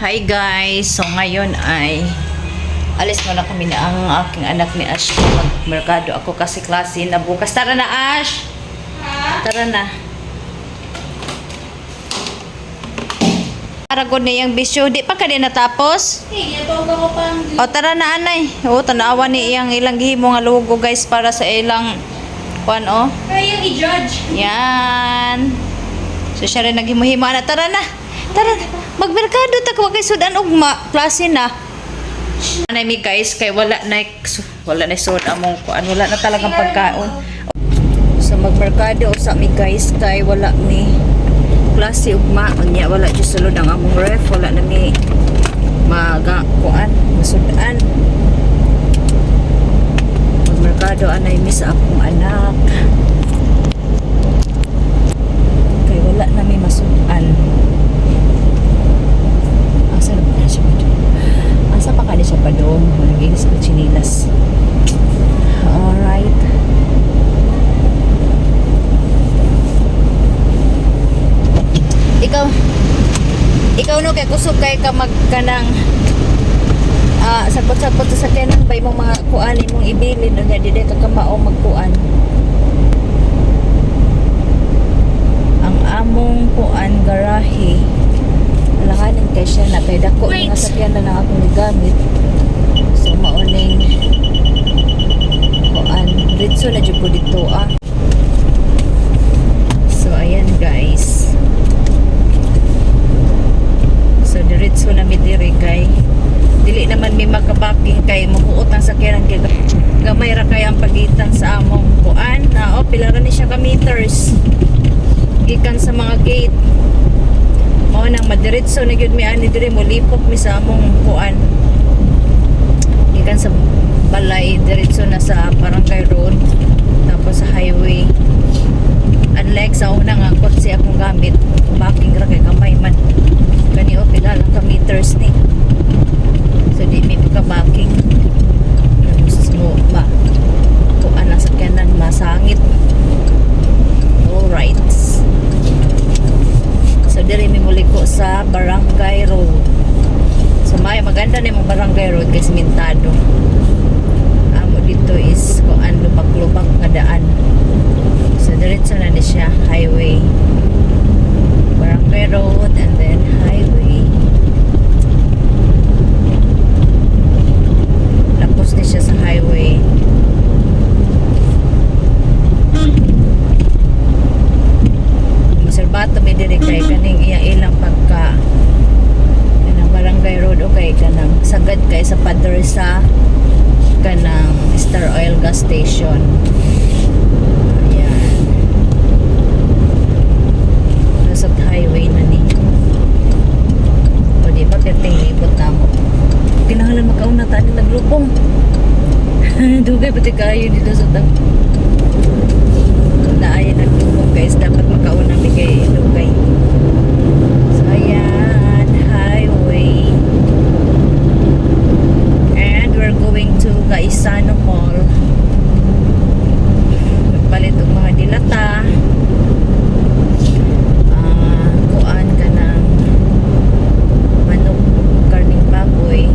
Hi guys! So ngayon ay alis muna kami na ang aking anak ni Ash. Magmerkado ako kasi klase na bukas. Tara na Ash! Tara na. Aragon na yung bisyo. Di pa ka din natapos? O tara na anay. O tanawa ni iyang ilang gihimo nga logo guys para sa ilang kuan o. Kaya yung i-judge. Yan. So siya rin naghimuhimo na. Tara na. Tara na. Magmerkado ta kay sudan ugma. Klase na. Anay mi guys kay wala na sud among kuan. Wala na talagang pagkaon. So magmerkado sa mi guys kay wala ni klase ugma unya wala jud sulod ang among ref, wala na mi kuan masudan. Magmerkado anay mi sa akong anak. Kay wala na mi masudan. Asa pa ka siya pa doon? Nag-inis ko chinilas. Alright. Ikaw no kay kusog kay ka magkanang sagpot-sagpot sa sakyanan ba imong mga kuan imong ibilin unya di ka kamao magkuan. Ang among kuan garahe langanin kay siya na kay dako nga sakyanan na akong gamit. So mauning kuan diretso na jud ko dito So ayan guys. So diretso na mi diri kay dili naman mi makabaking kay mabuot ang sakyanan kay gamay ra kay ang pagitan sa among kuan. Pila ra ni siya ka meters gikan sa mga gate. Mao nang madiretso na gyud mi ani diri mo lipok mi sa among kuan. Gikan sa balay diretso na sa barangay road tapos sa highway. Unlike sa una nga kotse akong gamit, baking ra kay kamay man. Kani pila lang ka meters ni. So di mi ka baking. Tapos mo ba kuan ang sakyanan masangit. Alright. So diri mi muliko sa Barangay Road. So maganda na yung Barangay Road kasi mintado. Amo dito is kuan lubak-lubak nga daan. So diretso na siya highway. Barangay Road and then highway. Tapos na siya sa highway. Bato may diri kay kaning ilang pagka kanang Barangay Road o kay kanang sagad kay sa padre sa kanang Star Oil gas station. Ayan. Nasa highway na ni. O di ba perting libot na mo. Kinahanglan makauna ta ni naglubong. Dugay pati kayo dito sa tag. Na ay naglubong guys, dapat makauna mi kay Lugay. So ayan, highway. And we're going to Gaisano Mall. Magpalit og mga dilata. Kuan ka ng manok, karning baboy.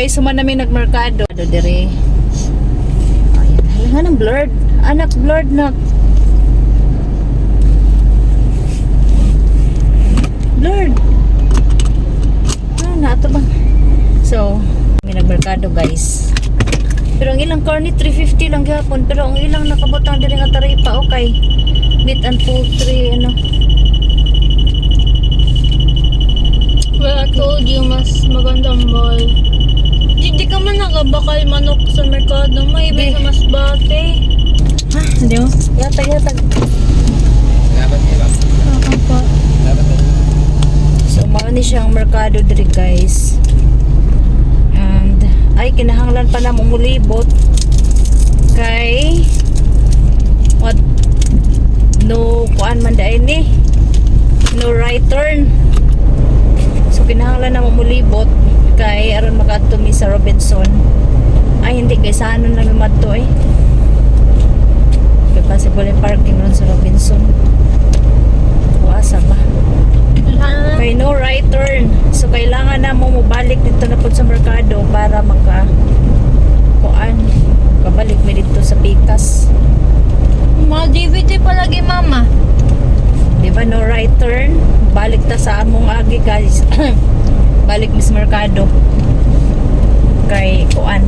guys, suman namin nagmerkado. Ano dire? Ayan, halangan ng blurred. Anak, blurred na. Blurred. Nato bang? So, may nagmerkado guys. Pero ang ilang corny 350 lang gapon, pero ang ilang nakabutang diri nga taripa okay. Meat and poultry ano. Well, I told you, mas magandang mall. Di ka man nagabakal manok sa merkado. May iba na mas bate. Ha? Hindi mo? Yatag. Nakakapa. So, mao ni siyang merkado diri guys. And, ay, kinahanglan pa na mumulibot. Kay, what? No, kuan man dahil ni. No right turn. So kinahanglan na mamulibot kay aron makaadto mi sa Robinson. Ay hindi kay sa ano na mi madto eh. Kay possible yung parking ron sa Robinson. Asa ba? Kay no right turn. So kailangan na mo mobalik dito na pud sa merkado para maka kuan kabalik mi dito sa Pikas. Mga DVD palagi, mama. Di ba no right turn? Balik ta sa among agi guys. Balik mis merkado. Kay kuan.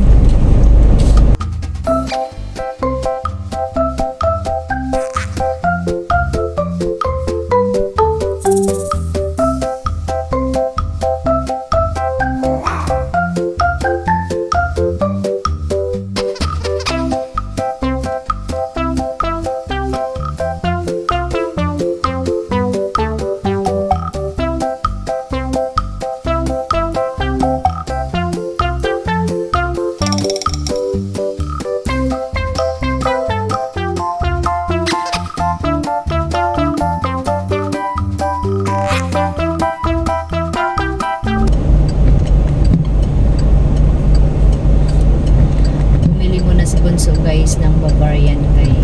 Si Bunso guys ng Bavarian kay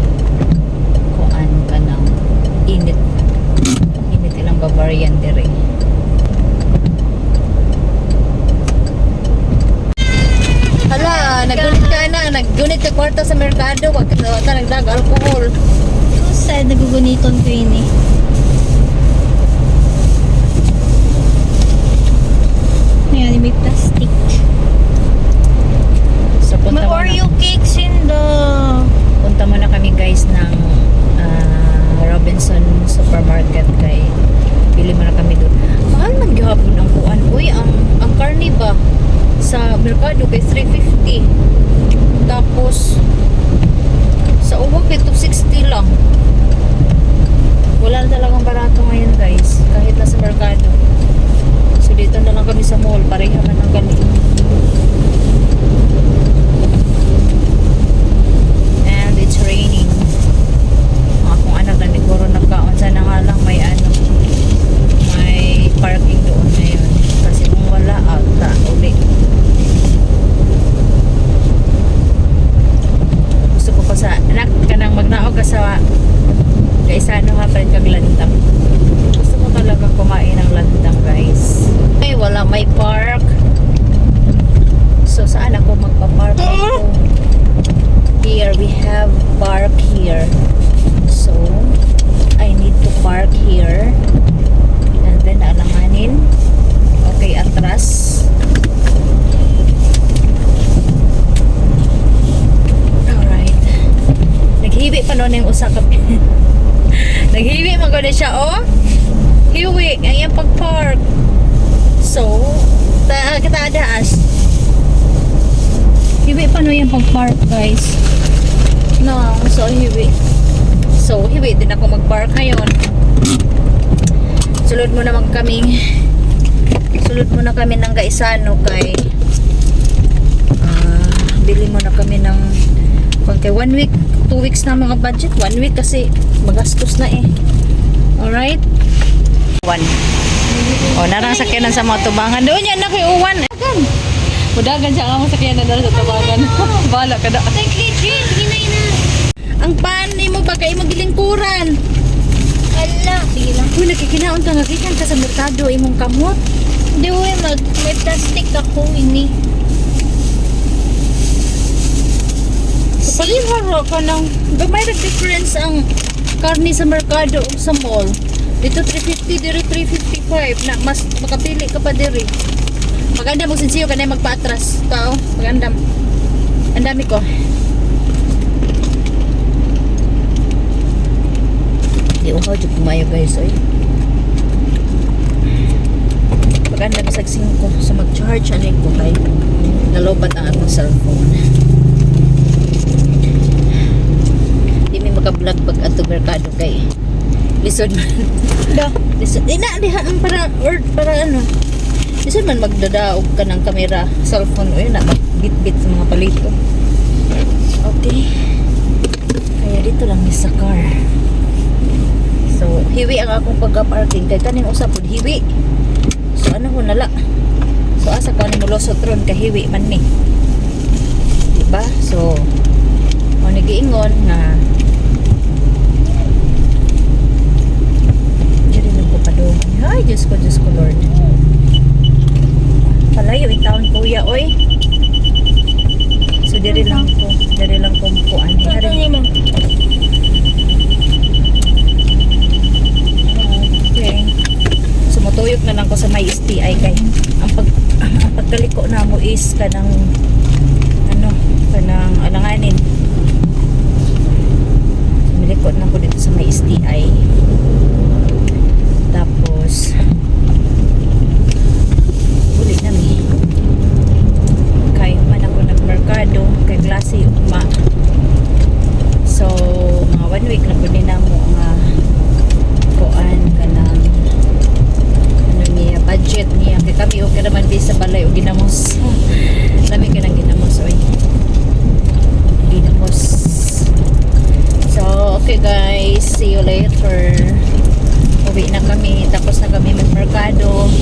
kuan ka ng init ilang Bavarian dire. Hala, naggunit ka na, naggunit ka kwarta sa merkado, wag ka nagdag alcohol. Who said naguguniton ko ini? Ngayon, may plastic. So punta May Oreo cakes in the... punta muna kami guys ng Robinson Supermarket kay bili muna kami doon. Mahal man gyapon ang kuan. Uy, ang karne ba sa merkado kay 350. Tapos sa uwak kay 260 lang. Wala na talagang barato ngayon guys, kahit nasa merkado. So dito na lang kami sa mall, pareha man ang galing. Raining. Akong anak na siguro nagkaon sana nga lang may may parking doon ngayon kasi kung wala ata uli. Gusto ko pa sa anak ka nang magnaog ka sa kaisano nga pa rin kag landang. Gusto ko talaga kumain ng landang guys. Ay wala may park. So saan ako magpa-park ako? Here we have park here, so I need to park here and then alanganin. Okay, atras. Alright, naghiwi pa noon yung usakap. Naghiwi man ko na siya, oh hiwi ang iyang pag-park. So katadaas hiwi pa noon yung pag-park guys. No, so hiwi. So hiwi din ako mag-park ngayon. Sulod muna kami ng Gaisano kay bili muna kami ng kay 1 week, 2 weeks na mga budget. 1 week kasi magastos na eh. Alright? 1. O, narang sakyanan sa mga tubangan. Doon yan na kay Uwan. Udagan siya ang sakyanan na sa tubangan. Bahala ka na. Ang pani mo ba kay magilingkuran? Ala, sige lang. Uy, nakikinaon ka nga kikan ka sa merkado imong kamot. Hindi, may plastic ako ini. Palihara ka ng gamay ra difference ang karni sa merkado o sa mall. Dito 350, diri 355 na mas makapili ka pa diri. Maganda mo sinsiyo ka na magpa-atras. Tao, maganda. Ang dami ko. Di uhaw jud kumayo guys oy. Maganda bisag 5 so mag-charge ani ko kay nalobat ang akong cellphone. Di mi maka-vlog pag ato merkado kay lisod man. Da. Lisod ina diha ang para or para ano. Lisod man magdadaog ka ng kamera cellphone oy na magbit-bit sa mga palito. Okay. Kaya dito lang ni sa car. So, hiwi ang akong pagka-parking kay kaning usap pud hiwi. So ano ho nala. So asa ka ni mulusot ron kay hiwi man ni. Diba? So mo ni giingon nga diri lang ko padung. Ay, Diyos ko Lord. Palayo in town kuya oy. So diri lang ko kuan. Saan niya mo? Okay. So mutuyok na lang ko sa may STI kay ang pagkaliko na mo is kanang kanang alanganin. So, milikot na ko dito sa may STI. Tapos uli na mi. Kaya man ako nagmerkado kay klase ugma. So mga 1 week na po din na mo nga kuan kanang ano niya budget niya kay kami okay naman di sa balay o ginamos kami ka nang ginamos oy ginamos. So okay guys, see you later. Uwi na kami, tapos na kami magmerkado.